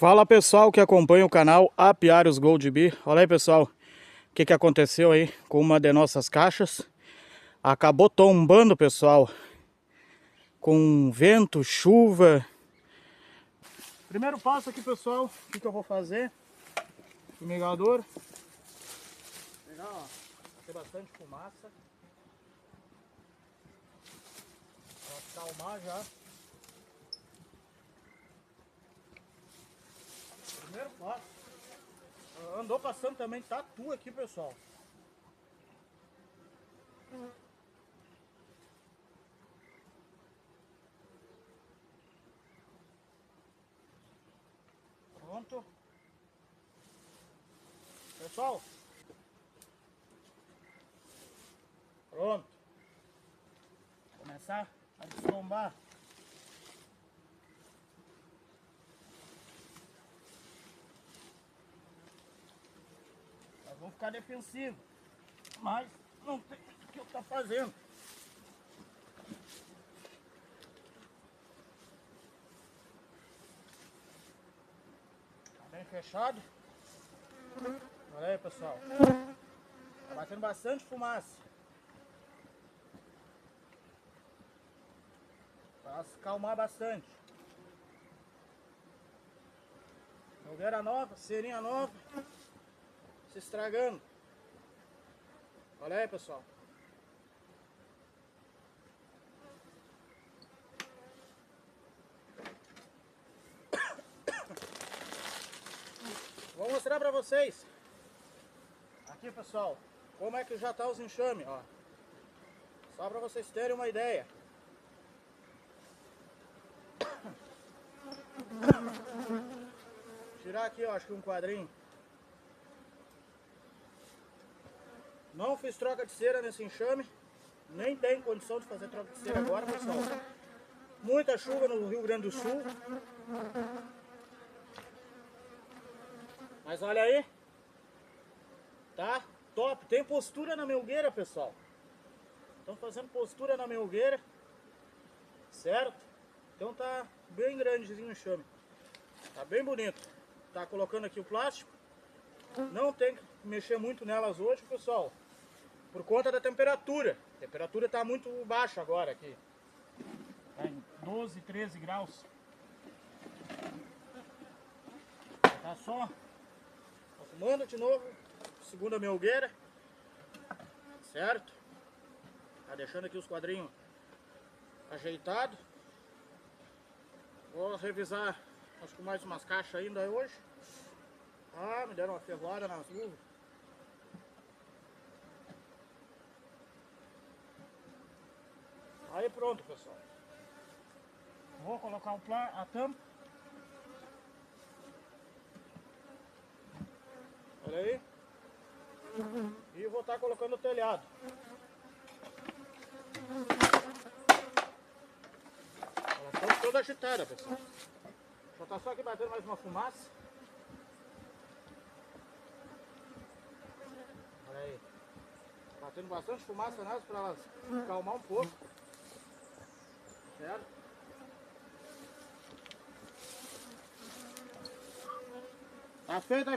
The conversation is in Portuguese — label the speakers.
Speaker 1: Fala pessoal que acompanha o canal Apiários Gold Bee. Olha aí pessoal, o que aconteceu aí com uma de nossas caixas. Acabou tombando pessoal, com vento, chuva. Primeiro passo aqui pessoal, o que eu vou fazer? Fumigador. Pegar, ó, tem bastante fumaça. Pra acalmar já. Primeiro passo. Andou passando também tatu aqui, pessoal. Pronto. Pessoal. Pronto. Começar a destombar. Vão ficar defensivos, mas não tem o que eu estou fazendo. Tá bem fechado. Olha aí pessoal, tá batendo bastante fumaça. Para se acalmar bastante. Fogueira nova, cerinha nova, se estragando. Olha aí pessoal. Vou mostrar pra vocês aqui pessoal, como é que já tá os enxames, ó. Só pra vocês terem uma ideia. Tirar aqui, ó, acho que um quadrinho. Não fiz troca de cera nesse enxame. Nem tem condição de fazer troca de cera agora, pessoal. Muita chuva no Rio Grande do Sul. Mas olha aí. Tá top. Tem postura na melgueira, pessoal. Estão fazendo postura na melgueira. Certo? Então tá bem grandezinho o enxame. Tá bem bonito. Tá colocando aqui o plástico. Não tem que mexer muito nelas hoje, pessoal. Por conta da temperatura. A temperatura está muito baixa agora aqui. Tá em 12, 13 graus. Tá só arrumando de novo. Segunda melgueira. Certo? Tá deixando aqui os quadrinhos ajeitados. Vou revisar, acho que mais umas caixas ainda hoje. Ah, me deram uma ferroada nas luvas. Aí pronto, pessoal. Vou colocar a tampa. Olha aí. E vou estar colocando o telhado. Ela está toda agitada, pessoal. Só tá só aqui batendo mais uma fumaça. Olha aí. Batendo bastante fumaça nelas para elas acalmar um pouco. Certo? Tá feito.